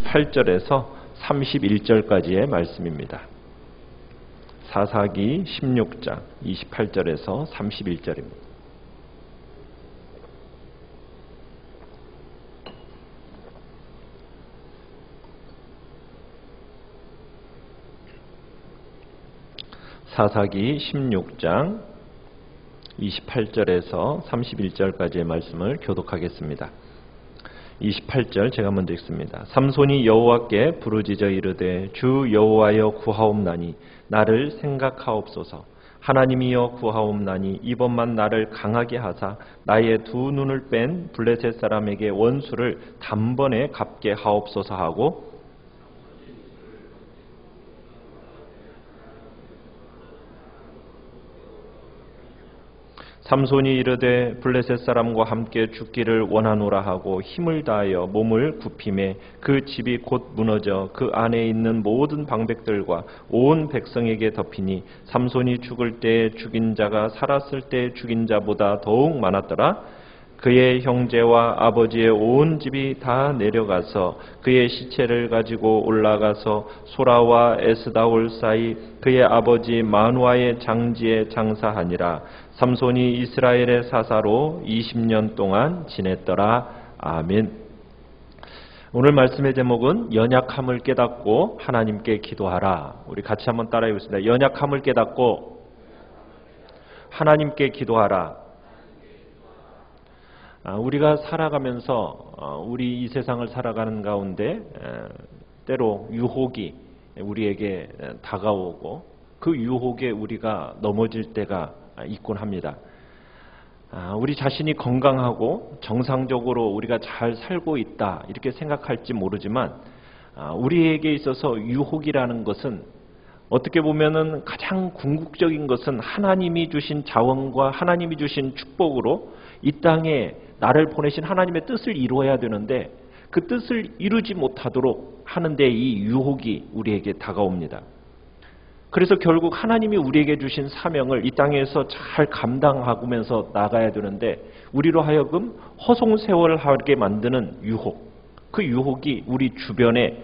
28절에서 31절까지의 말씀입니다. 사사기 16장 28절에서 31절입니다. 사사기 16장 28절에서 31절까지의 말씀을 교독하겠습니다. 28절 제가 먼저 읽습니다. 삼손이 여호와께 부르짖어 이르되 주 여호와여 구하옵나니 나를 생각하옵소서. 하나님이여 구하옵나니 이번만 나를 강하게 하사 나의 두 눈을 뺀 블레셋 사람에게 원수를 단번에 갚게 하옵소서 하고 삼손이 이르되 블레셋 사람과 함께 죽기를 원하노라 하고 힘을 다하여 몸을 굽히매 그 집이 곧 무너져 그 안에 있는 모든 방백들과 온 백성에게 덮이니 삼손이 죽을 때에 죽인 자가 살았을 때 죽인 자보다 더욱 많았더라. 그의 형제와 아버지의 온 집이 다 내려가서 그의 시체를 가지고 올라가서 소라와 에스다올 사이 그의 아버지 마누아의 장지에 장사하니라. 삼손이 이스라엘의 사사로 20년 동안 지냈더라. 아멘. 오늘 말씀의 제목은 연약함을 깨닫고 하나님께 기도하라. 우리 같이 한번 따라해 보겠습니다. 연약함을 깨닫고 하나님께 기도하라. 우리가 살아가면서 우리 이 세상을 살아가는 가운데 때로 유혹이 우리에게 다가오고 그 유혹에 우리가 넘어질 때가 있곤 합니다. 우리 자신이 건강하고 정상적으로 우리가 잘 살고 있다 이렇게 생각할지 모르지만 우리에게 있어서 유혹이라는 것은 어떻게 보면은 가장 궁극적인 것은 하나님이 주신 자원과 하나님이 주신 축복으로 이 땅에 나를 보내신 하나님의 뜻을 이루어야 되는데 그 뜻을 이루지 못하도록 하는데 이 유혹이 우리에게 다가옵니다. 그래서 결국 하나님이 우리에게 주신 사명을 이 땅에서 잘 감당하면서 나가야 되는데 우리로 하여금 허송세월하게 만드는 유혹, 그 유혹이 우리 주변에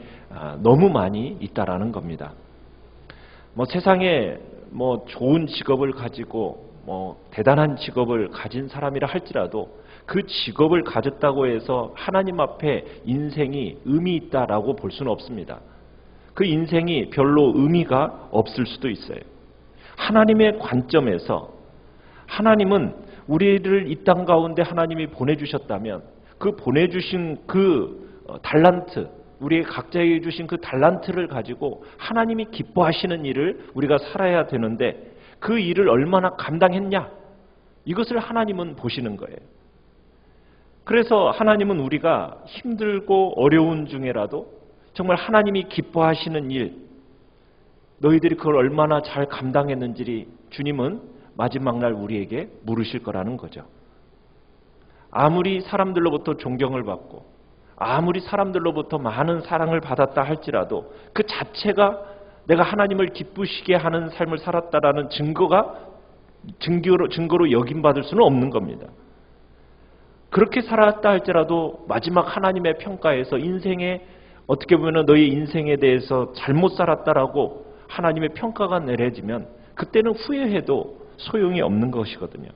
너무 많이 있다라는 겁니다. 세상에 좋은 직업을 가지고 대단한 직업을 가진 사람이라 할지라도 그 직업을 가졌다고 해서 하나님 앞에 인생이 의미 있다라고 볼 수는 없습니다. 그 인생이 별로 의미가 없을 수도 있어요. 하나님의 관점에서 하나님은 우리를 이 땅 가운데 하나님이 보내주셨다면 그 보내주신 그 달란트, 우리의 각자에게 주신 그 달란트를 가지고 하나님이 기뻐하시는 일을 우리가 살아야 되는데 그 일을 얼마나 감당했냐? 이것을 하나님은 보시는 거예요. 그래서 하나님은 우리가 힘들고 어려운 중에라도 정말 하나님이 기뻐하시는 일, 너희들이 그걸 얼마나 잘 감당했는지 주님은 마지막 날 우리에게 물으실 거라는 거죠. 아무리 사람들로부터 존경을 받고 아무리 사람들로부터 많은 사랑을 받았다 할지라도 그 자체가 내가 하나님을 기쁘시게 하는 삶을 살았다라는 증거로 여김받을 수는 없는 겁니다. 그렇게 살았다 할지라도 마지막 하나님의 평가에서 인생에 어떻게 보면 너희 인생에 대해서 잘못 살았다라고 하나님의 평가가 내려지면 그때는 후회해도 소용이 없는 것이거든요.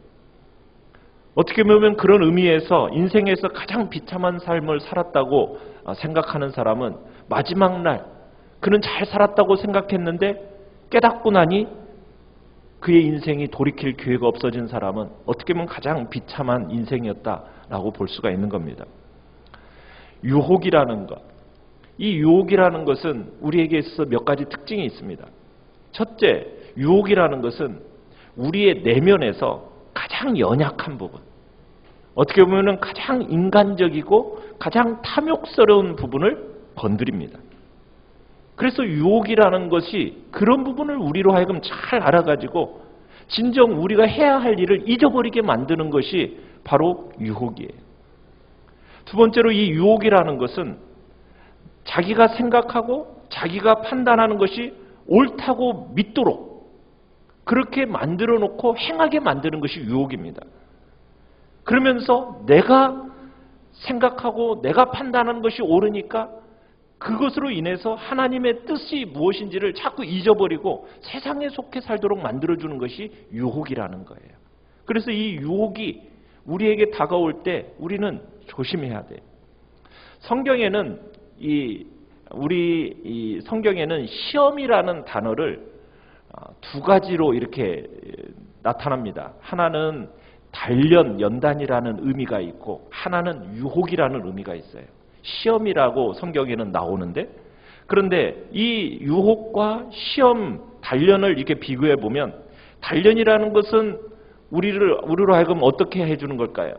어떻게 보면 그런 의미에서 인생에서 가장 비참한 삶을 살았다고 생각하는 사람은 마지막 날 그는 잘 살았다고 생각했는데 깨닫고 나니 그의 인생이 돌이킬 기회가 없어진 사람은 어떻게 보면 가장 비참한 인생이었다라고 볼 수가 있는 겁니다. 유혹이라는 것, 이 유혹이라는 것은 우리에게 있어서 몇 가지 특징이 있습니다. 첫째, 유혹이라는 것은 우리의 내면에서 가장 연약한 부분, 어떻게 보면 가장 인간적이고 가장 탐욕스러운 부분을 건드립니다. 그래서 유혹이라는 것이 그런 부분을 우리로 하여금 잘 알아가지고 진정 우리가 해야 할 일을 잊어버리게 만드는 것이 바로 유혹이에요. 두 번째로 이 유혹이라는 것은 자기가 생각하고 자기가 판단하는 것이 옳다고 믿도록 그렇게 만들어 놓고 행하게 만드는 것이 유혹입니다. 그러면서 내가 생각하고 내가 판단하는 것이 옳으니까 그것으로 인해서 하나님의 뜻이 무엇인지를 자꾸 잊어버리고 세상에 속해 살도록 만들어주는 것이 유혹이라는 거예요. 그래서 이 유혹이 우리에게 다가올 때 우리는 조심해야 돼요. 성경에는 우리 성경에는 시험이라는 단어를 두 가지로 이렇게 나타납니다. 하나는 단련, 연단이라는 의미가 있고 하나는 유혹이라는 의미가 있어요. 시험이라고 성경에는 나오는데, 그런데 이 유혹과 시험, 단련을 이렇게 비교해 보면 단련이라는 것은 우리로 하여금 어떻게 해주는 걸까요?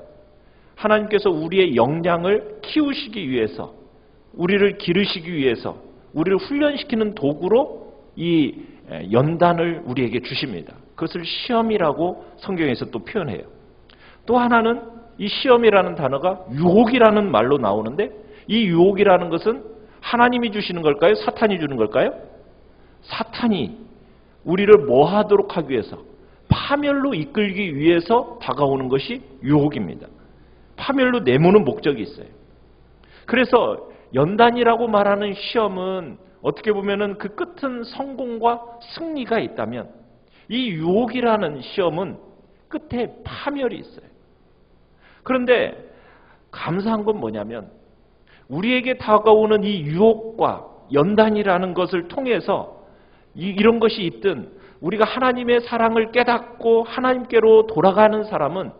하나님께서 우리의 역량을 키우시기 위해서, 우리를 기르시기 위해서, 우리를 훈련시키는 도구로 이 연단을 우리에게 주십니다. 그것을 시험이라고 성경에서 또 표현해요. 또 하나는 이 시험이라는 단어가 유혹이라는 말로 나오는데, 이 유혹이라는 것은 하나님이 주시는 걸까요? 사탄이 주는 걸까요? 사탄이 우리를 뭐 하도록 하기 위해서, 파멸로 이끌기 위해서 다가오는 것이 유혹입니다. 파멸로 내모는 목적이 있어요. 그래서 연단이라고 말하는 시험은 어떻게 보면은 그 끝은 성공과 승리가 있다면, 이 유혹이라는 시험은 끝에 파멸이 있어요. 그런데 감사한 건 뭐냐면, 우리에게 다가오는 이 유혹과 연단이라는 것을 통해서 이런 것이 있든 우리가 하나님의 사랑을 깨닫고 하나님께로 돌아가는 사람은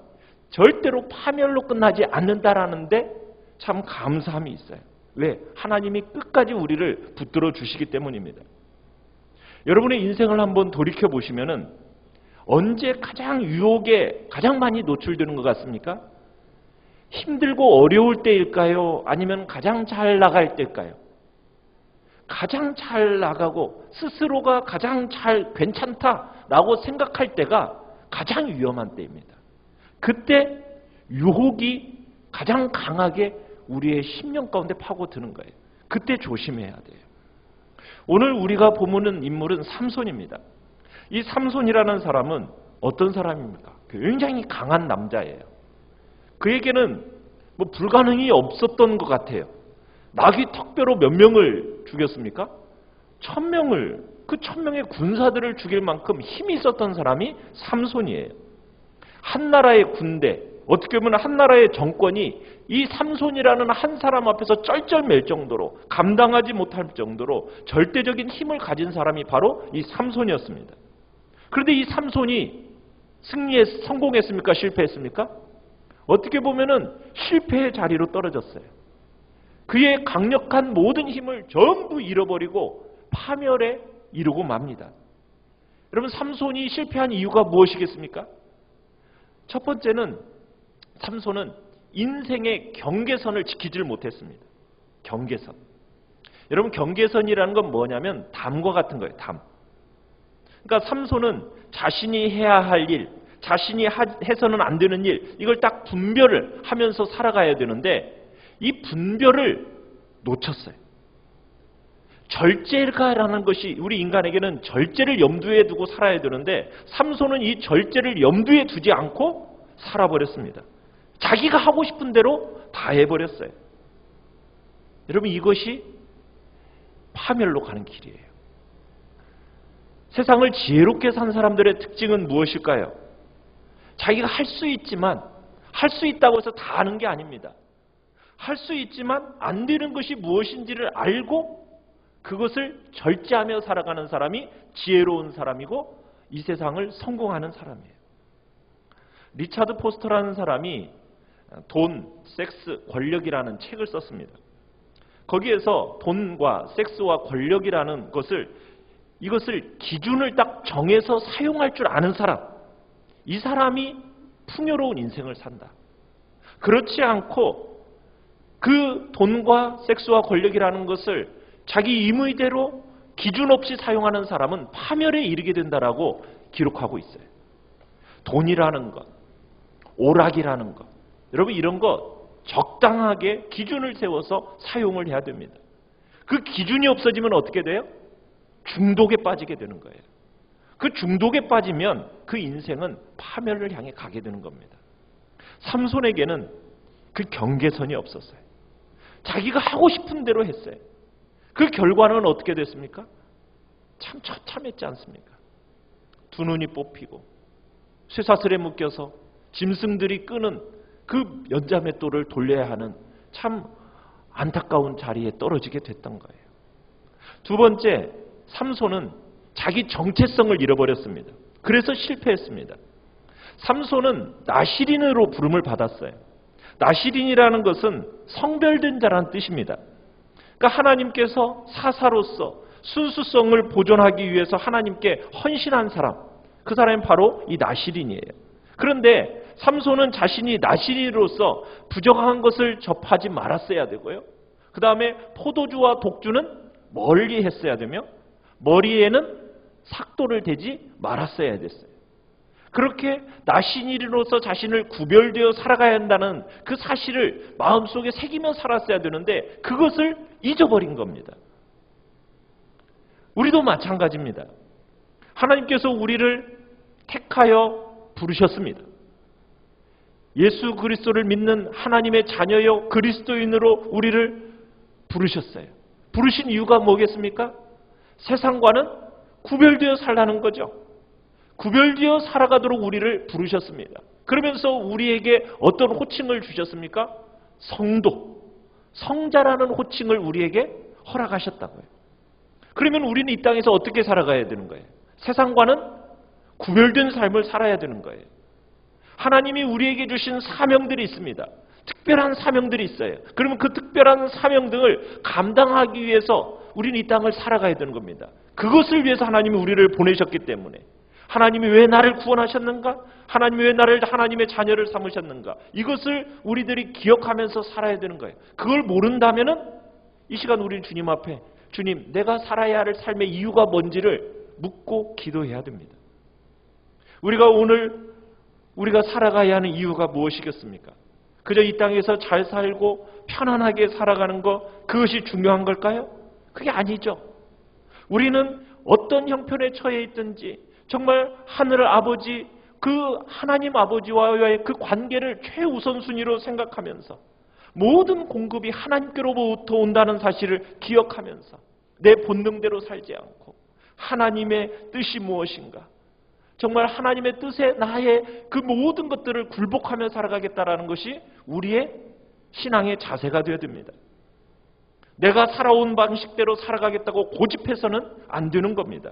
절대로 파멸로 끝나지 않는다라는데 참 감사함이 있어요. 왜? 하나님이 끝까지 우리를 붙들어 주시기 때문입니다. 여러분의 인생을 한번 돌이켜 보시면은 언제 가장 유혹에 가장 많이 노출되는 것 같습니까? 힘들고 어려울 때일까요? 아니면 가장 잘 나갈 때일까요? 가장 잘 나가고 스스로가 가장 잘 괜찮다라고 생각할 때가 가장 위험한 때입니다. 그때 유혹이 가장 강하게 우리의 심령 가운데 파고드는 거예요. 그때 조심해야 돼요. 오늘 우리가 보는 인물은 삼손입니다. 이 삼손이라는 사람은 어떤 사람입니까? 굉장히 강한 남자예요. 그에게는 뭐 불가능이 없었던 것 같아요. 나귀 턱뼈로 몇 명을 죽였습니까? 1000명을, 그 1000명의 군사들을 죽일 만큼 힘이 있었던 사람이 삼손이에요. 한 나라의 군대, 어떻게 보면 한 나라의 정권이 이 삼손이라는 한 사람 앞에서 쩔쩔맬 정도로, 감당하지 못할 정도로 절대적인 힘을 가진 사람이 바로 이 삼손이었습니다. 그런데 이 삼손이 성공했습니까? 실패했습니까? 어떻게 보면은 실패의 자리로 떨어졌어요. 그의 강력한 모든 힘을 전부 잃어버리고 파멸에 이르고 맙니다. 여러분, 삼손이 실패한 이유가 무엇이겠습니까? 첫 번째는 삼손은 인생의 경계선을 지키질 못했습니다. 경계선. 여러분, 경계선이라는 건 뭐냐면 담과 같은 거예요. 담. 그러니까 삼손은 자신이 해야 할 일, 자신이 해서는 안 되는 일, 이걸 딱 분별을 하면서 살아가야 되는데 이 분별을 놓쳤어요. 절제가라는 것이 우리 인간에게는 절제를 염두에 두고 살아야 되는데 삼손은 이 절제를 염두에 두지 않고 살아버렸습니다. 자기가 하고 싶은 대로 다 해버렸어요. 여러분, 이것이 파멸로 가는 길이에요. 세상을 지혜롭게 산 사람들의 특징은 무엇일까요? 자기가 할 수 있지만, 할 수 있다고 해서 다 아는 게 아닙니다. 할 수 있지만 안 되는 것이 무엇인지를 알고 그것을 절제하며 살아가는 사람이 지혜로운 사람이고 이 세상을 성공하는 사람이에요. 리차드 포스터라는 사람이 돈, 섹스, 권력이라는 책을 썼습니다. 거기에서 돈과 섹스와 권력이라는 이것을 기준을 딱 정해서 사용할 줄 아는 사람, 이 사람이 풍요로운 인생을 산다. 그렇지 않고 그 돈과 섹스와 권력이라는 것을 자기 임의대로 기준 없이 사용하는 사람은 파멸에 이르게 된다라고 기록하고 있어요. 돈이라는 것, 오락이라는 것, 여러분, 이런 것 적당하게 기준을 세워서 사용을 해야 됩니다. 그 기준이 없어지면 어떻게 돼요? 중독에 빠지게 되는 거예요. 그 중독에 빠지면 그 인생은 파멸을 향해 가게 되는 겁니다. 삼손에게는 그 경계선이 없었어요. 자기가 하고 싶은 대로 했어요. 그 결과는 어떻게 됐습니까? 참 처참했지 않습니까? 두 눈이 뽑히고 쇠사슬에 묶여서 짐승들이 끄는 그 연자맷돌을 돌려야 하는 참 안타까운 자리에 떨어지게 됐던 거예요. 두 번째, 삼손은 자기 정체성을 잃어버렸습니다. 그래서 실패했습니다. 삼손은 나시린으로 부름을 받았어요. 나시린이라는 것은 성별된 자라는 뜻입니다. 그러니까 하나님께서 사사로서 순수성을 보존하기 위해서 하나님께 헌신한 사람, 그 사람이 바로 이 나시린이에요. 그런데 삼손은 자신이 나시린으로서 부정한 것을 접하지 말았어야 되고요. 그 다음에 포도주와 독주는 멀리 했어야 되며 머리에는 삭도를 대지 말았어야 됐어요. 그렇게 나시린으로서 자신을 구별되어 살아가야 한다는 그 사실을 마음속에 새기며 살았어야 되는데 그것을 잊어버린 겁니다. 우리도 마찬가지입니다. 하나님께서 우리를 택하여 부르셨습니다. 예수 그리스도를 믿는 하나님의 자녀여 그리스도인으로 우리를 부르셨어요. 부르신 이유가 뭐겠습니까? 세상과는 구별되어 살라는 거죠. 구별되어 살아가도록 우리를 부르셨습니다. 그러면서 우리에게 어떤 호칭을 주셨습니까? 성도, 성자라는 호칭을 우리에게 허락하셨다고요. 그러면 우리는 이 땅에서 어떻게 살아가야 되는 거예요? 세상과는 구별된 삶을 살아야 되는 거예요. 하나님이 우리에게 주신 사명들이 있습니다. 특별한 사명들이 있어요. 그러면 그 특별한 사명 등을 감당하기 위해서 우리는 이 땅을 살아가야 되는 겁니다. 그것을 위해서 하나님이 우리를 보내셨기 때문에 하나님이 왜 나를 구원하셨는가? 하나님이 왜 나를 하나님의 자녀를 삼으셨는가? 이것을 우리들이 기억하면서 살아야 되는 거예요. 그걸 모른다면은 이 시간 우리는 주님 앞에 주님, 내가 살아야 할 삶의 이유가 뭔지를 묻고 기도해야 됩니다. 우리가 살아가야 하는 이유가 무엇이겠습니까? 그저 이 땅에서 잘 살고 편안하게 살아가는 것, 그것이 중요한 걸까요? 그게 아니죠. 우리는 어떤 형편에 처해 있든지 정말 하늘 아버지, 그 하나님 아버지와의 그 관계를 최우선순위로 생각하면서 모든 공급이 하나님께로부터 온다는 사실을 기억하면서 내 본능대로 살지 않고 하나님의 뜻이 무엇인가, 정말 하나님의 뜻에 나의 그 모든 것들을 굴복하며 살아가겠다라는 것이 우리의 신앙의 자세가 되어야 됩니다. 내가 살아온 방식대로 살아가겠다고 고집해서는 안 되는 겁니다.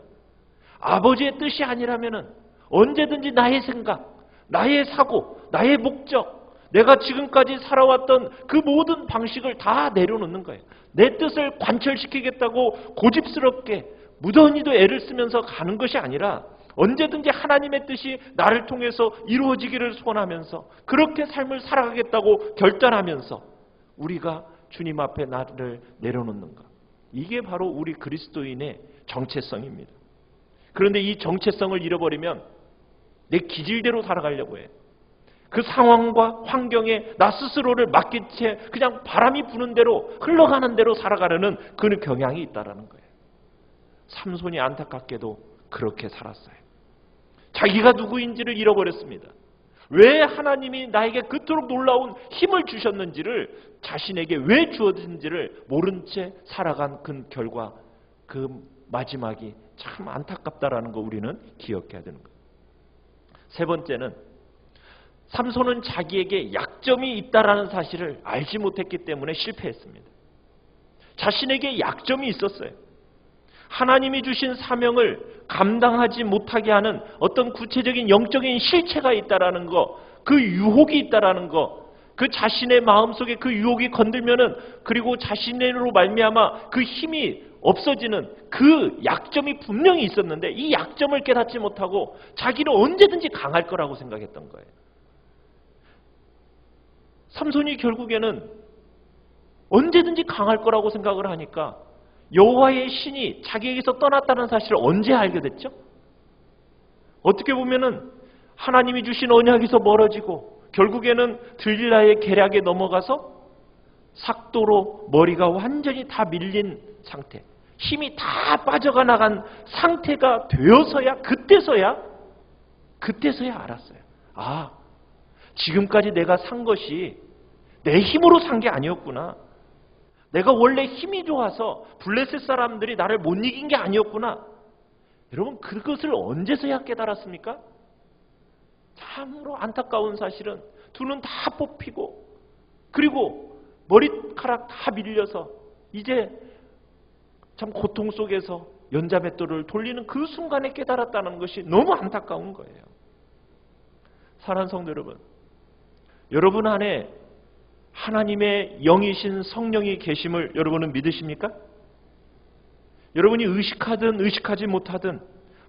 아버지의 뜻이 아니라면 언제든지 나의 생각, 나의 사고, 나의 목적, 내가 지금까지 살아왔던 그 모든 방식을 다 내려놓는 거예요. 내 뜻을 관철시키겠다고 고집스럽게 무던히도 애를 쓰면서 가는 것이 아니라 언제든지 하나님의 뜻이 나를 통해서 이루어지기를 소원하면서 그렇게 삶을 살아가겠다고 결단하면서 우리가 주님 앞에 나를 내려놓는 것. 이게 바로 우리 그리스도인의 정체성입니다. 그런데 이 정체성을 잃어버리면 내 기질대로 살아가려고 해요. 그 상황과 환경에 나 스스로를 맡긴 채 그냥 바람이 부는 대로 흘러가는 대로 살아가려는 그 경향이 있다는 거예요. 삼손이 안타깝게도 그렇게 살았어요. 자기가 누구인지를 잃어버렸습니다. 왜 하나님이 나에게 그토록 놀라운 힘을 주셨는지를, 자신에게 왜 주어진지를 모른 채 살아간 그 결과, 그 마지막이 참 안타깝다라는 거 우리는 기억해야 되는 거예요. 세 번째는 삼손은 자기에게 약점이 있다라는 사실을 알지 못했기 때문에 실패했습니다. 자신에게 약점이 있었어요. 하나님이 주신 사명을 감당하지 못하게 하는 어떤 구체적인 영적인 실체가 있다라는 거, 그 유혹이 있다라는 거, 그 자신의 마음속에 그 유혹이 건들면은, 그리고 자신으로 말미암아 그 힘이 없어지는 그 약점이 분명히 있었는데 이 약점을 깨닫지 못하고 자기는 언제든지 강할 거라고 생각했던 거예요. 삼손이 결국에는 언제든지 강할 거라고 생각을 하니까 여호와의 신이 자기에게서 떠났다는 사실을 언제 알게 됐죠? 어떻게 보면은 하나님이 주신 언약에서 멀어지고 결국에는 들릴라의 계략에 넘어가서 삭도로 머리가 완전히 다 밀린 상태, 힘이 다 빠져가 나간 상태가 되어서야, 그때서야 알았어요. 아, 지금까지 내가 산 것이 내 힘으로 산 게 아니었구나. 내가 원래 힘이 좋아서 블레셋 사람들이 나를 못 이긴 게 아니었구나. 여러분, 그것을 언제서야 깨달았습니까? 참으로 안타까운 사실은 두 눈 다 뽑히고, 그리고 머리카락 다 밀려서 이제 참 고통 속에서 연자맷돌을 돌리는 그 순간에 깨달았다는 것이 너무 안타까운 거예요. 사랑하는 성도 여러분, 여러분 안에 하나님의 영이신 성령이 계심을 여러분은 믿으십니까? 여러분이 의식하든 의식하지 못하든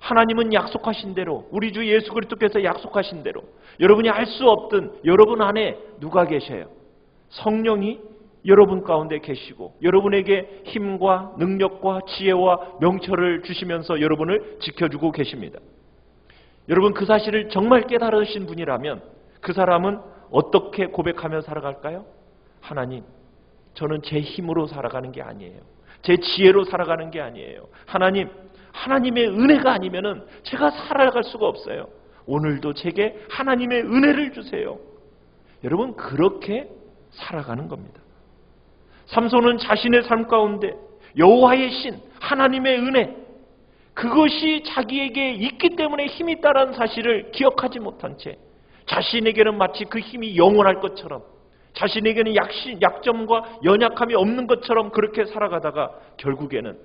하나님은 약속하신 대로, 우리 주 예수 그리스도께서 약속하신 대로, 여러분이 알 수 없든 여러분 안에 누가 계셔요? 성령이 여러분 가운데 계시고 여러분에게 힘과 능력과 지혜와 명철을 주시면서 여러분을 지켜주고 계십니다. 여러분, 그 사실을 정말 깨달으신 분이라면 그 사람은 어떻게 고백하며 살아갈까요? 하나님, 저는 제 힘으로 살아가는 게 아니에요. 제 지혜로 살아가는 게 아니에요. 하나님, 하나님의 은혜가 아니면은 제가 살아갈 수가 없어요. 오늘도 제게 하나님의 은혜를 주세요. 여러분, 그렇게 살아가는 겁니다. 삼손은 자신의 삶 가운데 여호와의 신, 하나님의 은혜, 그것이 자기에게 있기 때문에 힘이 있다는 사실을 기억하지 못한 채 자신에게는 마치 그 힘이 영원할 것처럼, 자신에게는 약점과 연약함이 없는 것처럼 그렇게 살아가다가 결국에는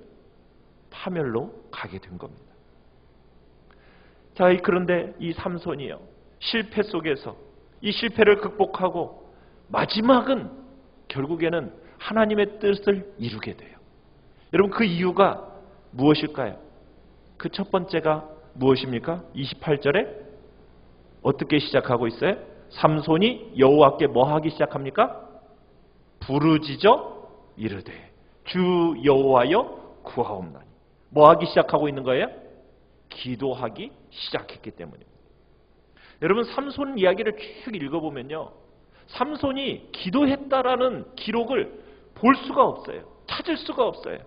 파멸로 가게 된 겁니다. 자, 그런데 이 삼손이요, 실패 속에서 이 실패를 극복하고 마지막은 결국에는 하나님의 뜻을 이루게 돼요. 여러분, 그 이유가 무엇일까요? 그 첫 번째가 무엇입니까? 28절에 어떻게 시작하고 있어요? 삼손이 여호와께 뭐 하기 시작합니까? 부르짖어 이르되 주 여호와여 구하옵나니. 뭐 하기 시작하고 있는 거예요? 기도하기 시작했기 때문입니다. 여러분, 삼손 이야기를 쭉 읽어보면요, 삼손이 기도했다라는 기록을 볼 수가 없어요. 찾을 수가 없어요.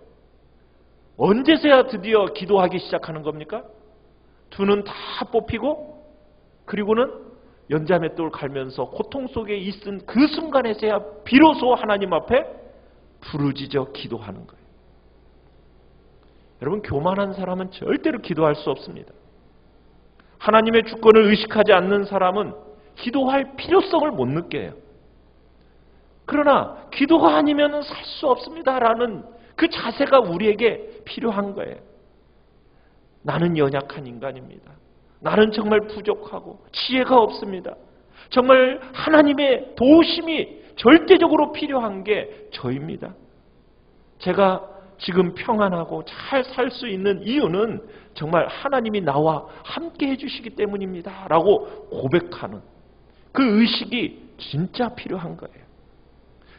언제서야 드디어 기도하기 시작하는 겁니까? 두 눈 다 뽑히고, 그리고는 연자맷돌 갈면서 고통 속에 있은 그 순간에서야 비로소 하나님 앞에 부르짖어 기도하는 거예요. 여러분, 교만한 사람은 절대로 기도할 수 없습니다. 하나님의 주권을 의식하지 않는 사람은 기도할 필요성을 못 느껴요. 그러나 기도가 아니면 살 수 없습니다라는 그 자세가 우리에게 필요한 거예요. 나는 연약한 인간입니다. 나는 정말 부족하고 지혜가 없습니다. 정말 하나님의 도우심이 절대적으로 필요한 게 저입니다. 제가 지금 평안하고 잘 살 수 있는 이유는 정말 하나님이 나와 함께 해주시기 때문입니다 라고 고백하는 그 의식이 진짜 필요한 거예요.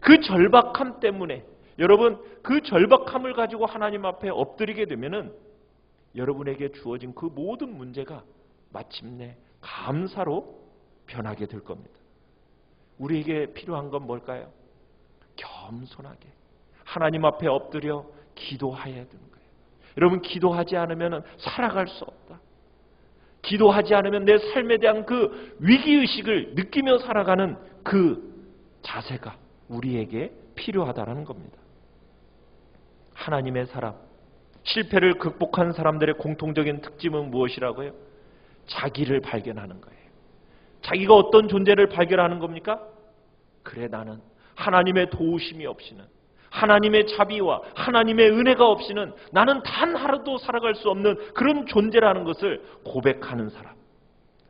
그 절박함 때문에, 여러분, 그 절박함을 가지고 하나님 앞에 엎드리게 되면은 여러분에게 주어진 그 모든 문제가 마침내 감사로 변하게 될 겁니다. 우리에게 필요한 건 뭘까요? 겸손하게 하나님 앞에 엎드려 기도해야 되는 거예요. 여러분, 기도하지 않으면 살아갈 수 없다. 기도하지 않으면 내 삶에 대한 그 위기의식을 느끼며 살아가는 그 자세가 우리에게 필요하다는 겁니다. 하나님의 사람, 실패를 극복한 사람들의 공통적인 특징은 무엇이라고요? 자기를 발견하는 거예요. 자기가 어떤 존재를 발견하는 겁니까? 그래, 나는 하나님의 도우심이 없이는, 하나님의 자비와 하나님의 은혜가 없이는 나는 단 하루도 살아갈 수 없는 그런 존재라는 것을 고백하는 사람,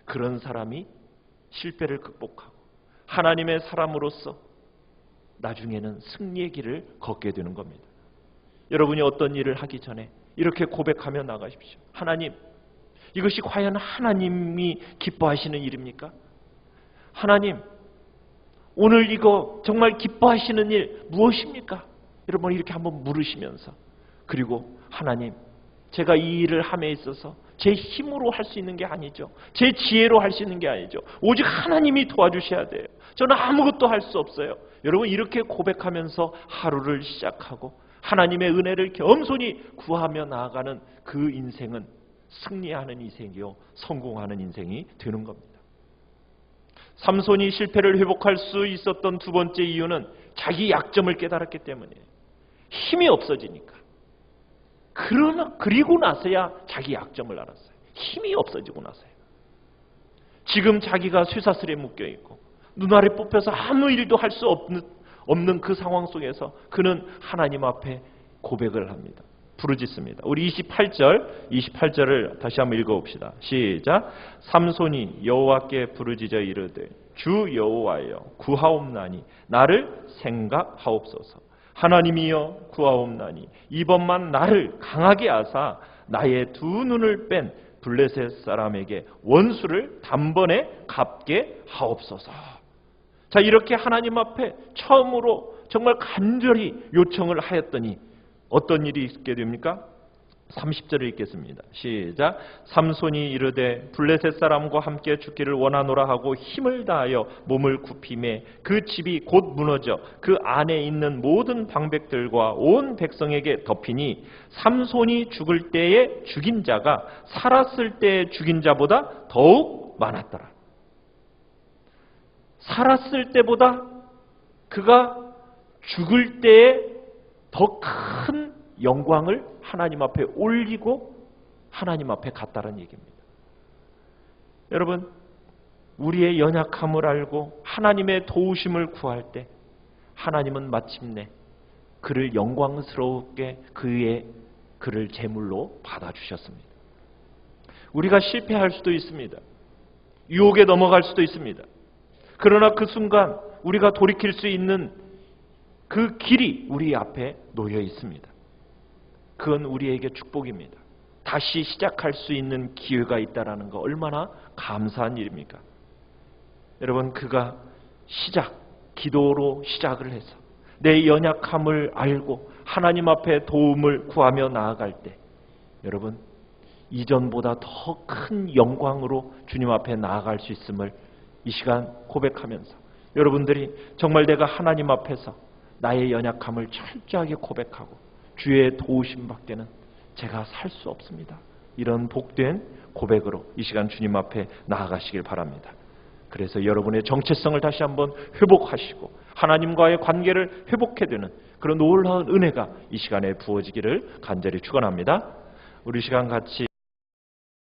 그런 사람이 실패를 극복하고 하나님의 사람으로서 나중에는 승리의 길을 걷게 되는 겁니다. 여러분이 어떤 일을 하기 전에 이렇게 고백하며 나가십시오. 하나님, 이것이 과연 하나님이 기뻐하시는 일입니까? 하나님, 오늘 이거 정말 기뻐하시는 일 무엇입니까? 여러분, 이렇게 한번 물으시면서, 그리고 하나님, 제가 이 일을 함에 있어서 제 힘으로 할 수 있는 게 아니죠. 제 지혜로 할 수 있는 게 아니죠. 오직 하나님이 도와주셔야 돼요. 저는 아무것도 할 수 없어요. 여러분, 이렇게 고백하면서 하루를 시작하고 하나님의 은혜를 겸손히 구하며 나아가는 그 인생은 승리하는 인생이요, 성공하는 인생이 되는 겁니다. 삼손이 실패를 회복할 수 있었던 두 번째 이유는 자기 약점을 깨달았기 때문이에요. 힘이 없어지니까. 그리고 나서야 자기 약점을 알았어요. 힘이 없어지고 나서요. 지금 자기가 쇠사슬에 묶여있고 눈알이 뽑혀서 아무 일도 할 수 없는 그 상황 속에서 그는 하나님 앞에 고백을 합니다. 부르짖습니다. 우리 28절을 다시 한번 읽어봅시다. 시작. 삼손이 여호와께 부르짖어 이르되 주 여호와여 구하옵나니 나를 생각하옵소서. 하나님이여 구하옵나니 이번만 나를 강하게 하사 나의 두 눈을 뺀 블레셋 사람에게 원수를 단번에 갚게 하옵소서. 자, 이렇게 하나님 앞에 처음으로 정말 간절히 요청을 하였더니 어떤 일이 있게 됩니까? 30절을 읽겠습니다. 시작. 삼손이 이르되 블레셋 사람과 함께 죽기를 원하노라 하고 힘을 다하여 몸을 굽히매 그 집이 곧 무너져 그 안에 있는 모든 방백들과 온 백성에게 덮이니 삼손이 죽을 때에 죽인 자가 살았을 때에 죽인 자보다 더욱 많았더라. 살았을 때보다 그가 죽을 때에 더 큰 영광을 하나님 앞에 올리고 하나님 앞에 갔다는 얘기입니다. 여러분, 우리의 연약함을 알고 하나님의 도우심을 구할 때 하나님은 마침내 그를 영광스럽게 그를 제물로 받아주셨습니다. 우리가 실패할 수도 있습니다. 유혹에 넘어갈 수도 있습니다. 그러나 그 순간 우리가 돌이킬 수 있는 그 길이 우리 앞에 놓여 있습니다. 그건 우리에게 축복입니다. 다시 시작할 수 있는 기회가 있다는 거 얼마나 감사한 일입니까? 여러분, 그가 기도로 시작을 해서 내 연약함을 알고 하나님 앞에 도움을 구하며 나아갈 때 여러분, 이전보다 더 큰 영광으로 주님 앞에 나아갈 수 있음을 이 시간 고백하면서 여러분들이 정말 내가 하나님 앞에서 나의 연약함을 철저하게 고백하고 주의 도우심 밖에는 제가 살 수 없습니다. 이런 복된 고백으로 이 시간 주님 앞에 나아가시길 바랍니다. 그래서 여러분의 정체성을 다시 한번 회복하시고 하나님과의 관계를 회복해야 되는 그런 놀라운 은혜가 이 시간에 부어지기를 간절히 축원합니다. 우리 시간 같이